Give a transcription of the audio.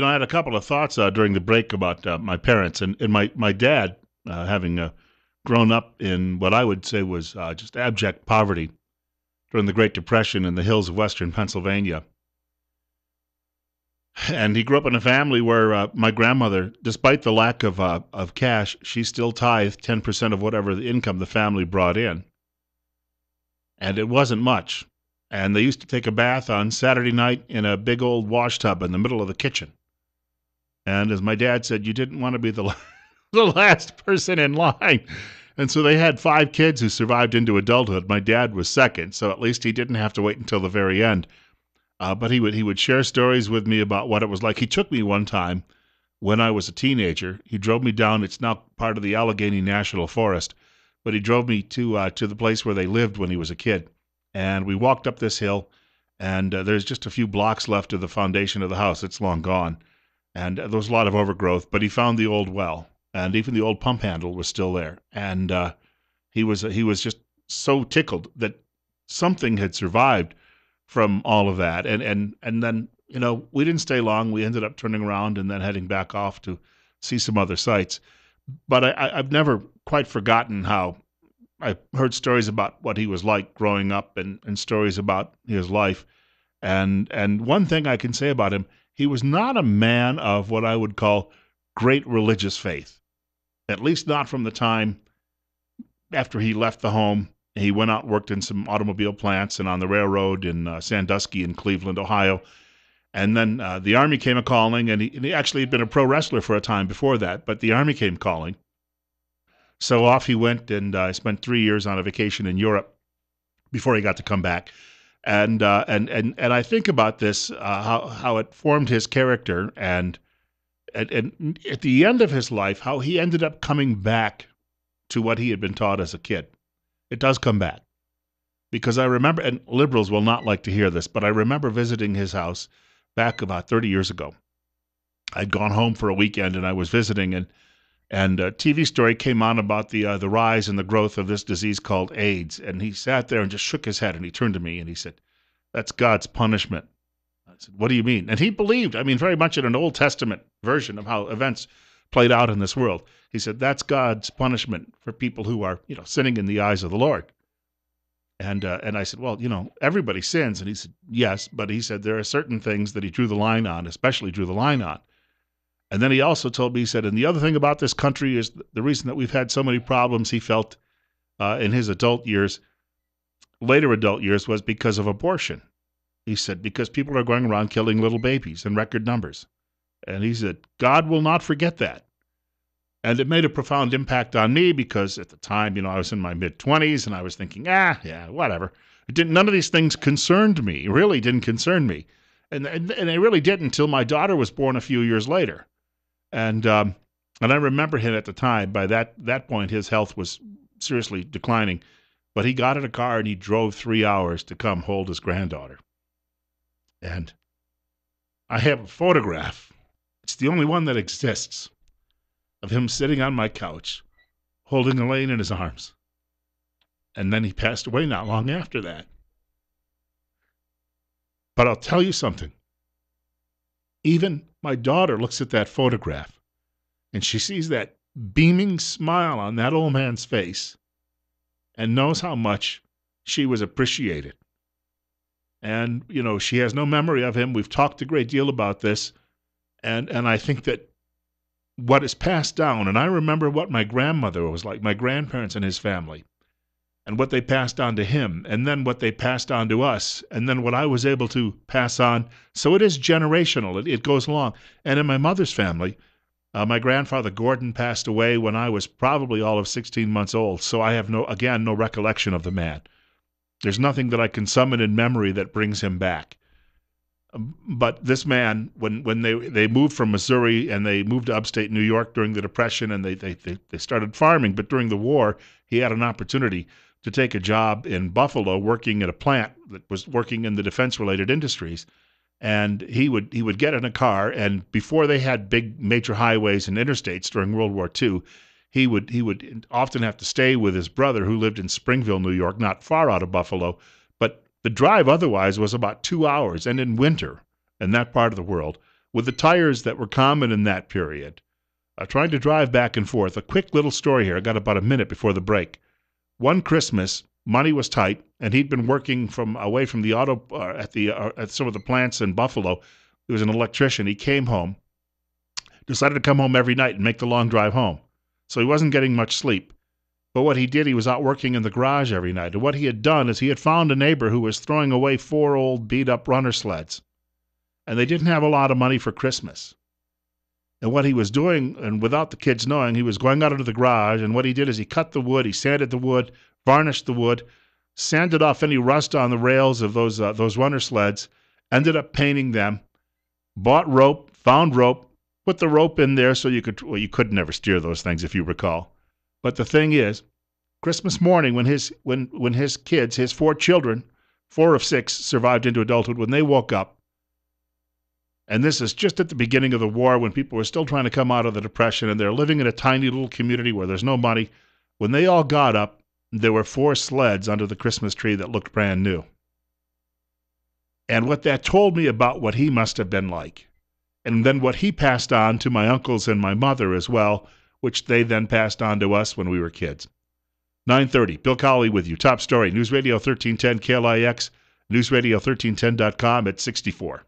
I had a couple of thoughts during the break about my parents and my dad having grown up in what I would say was just abject poverty during the Great Depression in the hills of western Pennsylvania. And he grew up in a family where my grandmother, despite the lack of cash, she still tithed 10% of whatever the income the family brought in. And it wasn't much. And they used to take a bath on Saturday night in a big old wash tub in the middle of the kitchen. And as my dad said, you didn't want to be the last person in line. And so they had 5 kids who survived into adulthood. My dad was second, so at least he didn't have to wait until the very end. But he would share stories with me about what it was like. He took me one time when I was a teenager. He drove me down. It's now part of the Allegheny National Forest, but he drove me to the place where they lived when he was a kid. And we walked up this hill, and there's just a few blocks left of the foundation of the house. It's long gone, and there was a lot of overgrowth. But he found the old well, and even the old pump handle was still there. And he was just so tickled that something had survived from all of that. And then, we didn't stay long. We ended up turning around and then heading back off to see some other sites. But I've never quite forgotten how I heard stories about what he was like growing up and stories about his life. And one thing I can say about him, he was not a man of what I would call great religious faith, at least not from the time after he left the home. He went out and worked in some automobile plants and on the railroad in Sandusky in Cleveland, Ohio. And then the Army came a-calling, and he actually had been a pro wrestler for a time before that, but the Army came calling. So off he went, and spent 3 years on a vacation in Europe before he got to come back. And I think about this, how it formed his character, and at the end of his life, how he ended up coming back to what he had been taught as a kid. It does come back. Because I remember, and liberals will not like to hear this, but I remember visiting his house back about 30 years ago. I'd gone home for a weekend, and I was visiting, and a TV story came on about the rise and the growth of this disease called AIDS. And he sat there and just shook his head, and he turned to me and he said, "That's God's punishment." I said, "What do you mean?" And he believed, very much in an Old Testament version of how events played out in this world. He said, "That's God's punishment for people who are, sinning in the eyes of the Lord." And I said, "Well, everybody sins." And he said, "Yes," but he said there are certain things that he drew the line on, especially drew the line on. And then he also told me, he said, and the other thing about this country is the reason that we've had so many problems, he felt, in his later adult years, was because of abortion. He said, because people are going around killing little babies in record numbers. And he said, God will not forget that. And it made a profound impact on me because at the time, I was in my mid-20s and I was thinking, yeah, whatever. None of these things concerned me, really didn't concern me. And they really didn't until my daughter was born a few years later. And I remember him at the time. By that point, his health was seriously declining. But he got in a car and he drove 3 hours to come hold his granddaughter. And I have a photograph. It's the only one that exists of him sitting on my couch, holding Elaine in his arms. And then he passed away not long after that. But I'll tell you something. Even my daughter looks at that photograph and she sees that beaming smile on that old man's face and knows how much she was appreciated. And, she has no memory of him. We've talked a great deal about this. And I think that what is passed down, and I remember what my grandmother was like, my grandparents and his family, and what they passed on to him, and then what they passed on to us, and then what I was able to pass on. So it is generational. It goes along. And in my mother's family, my grandfather Gordon passed away when I was probably all of 16 months old, so I have no recollection of the man. There's nothing that I can summon in memory that brings him back. But this man, when they moved from Missouri and they moved to upstate New York during the Depression, and they started farming, but during the war, he had an opportunity to take a job in Buffalo working at a plant that was working in the defense-related industries. And he would get in a car, and before they had big major highways and interstates during World War II, he would often have to stay with his brother who lived in Springville, New York, not far out of Buffalo. But the drive otherwise was about 2 hours, and in winter in that part of the world with the tires that were common in that period, trying to drive back and forth. A quick little story here. I got about a minute before the break. One Christmas, money was tight, and he'd been working away from the auto at some of the plants in Buffalo. He was an electrician. He came home, decided to come home every night and make the long drive home. So he wasn't getting much sleep. But what he did, he was out working in the garage every night. And what he had done is he had found a neighbor who was throwing away 4 old beat-up runner sleds. And they didn't have a lot of money for Christmas. And what he was doing, and without the kids knowing, he was going out into the garage, and what he did is he cut the wood, he sanded the wood, varnished the wood, sanded off any rust on the rails of those runner sleds, ended up painting them, bought rope, found rope, put the rope in there so you could never steer those things if you recall. But the thing is, Christmas morning when his kids, his 4 children, 4 of 6 survived into adulthood, when they woke up, and this is just at the beginning of the war when people were still trying to come out of the Depression and they're living in a tiny little community where there's no money, when they all got up, there were 4 sleds under the Christmas tree that looked brand new. And what that told me about what he must have been like. And then what he passed on to my uncles and my mother as well, which they then passed on to us when we were kids. 9:30, Bill Colley with you. Top story, News Radio 1310 KLIX, newsradio1310.com at 64.